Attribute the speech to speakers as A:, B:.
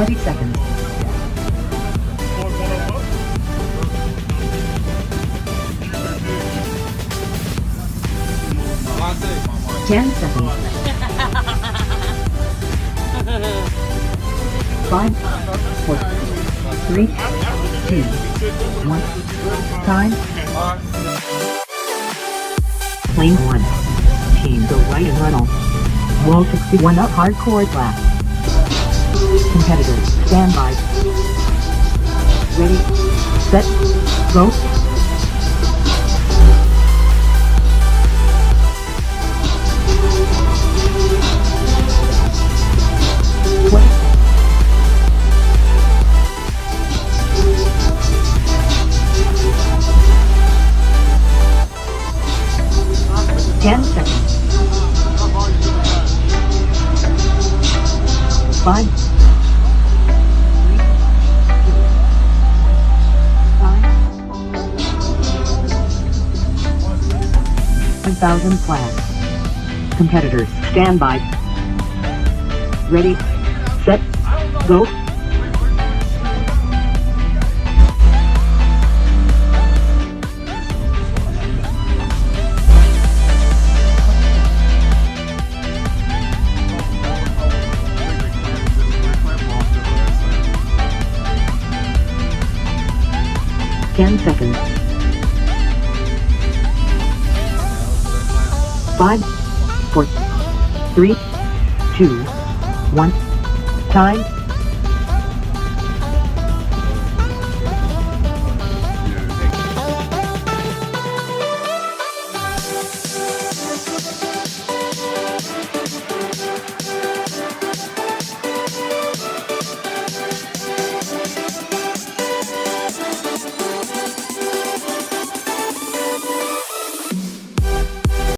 A: 20 seconds. 10 seconds. 5, 4, 3, 2, 1. Time. Lane 1. Team go right and Ronald. Wall 61 up hardcore class. Competitors, stand by. Ready, set, go. What? 10 seconds. 5, 1,000 class. Competitors, stand by. Ready, set, go. Ten seconds. 5, 4, 3, 2, 1. Time.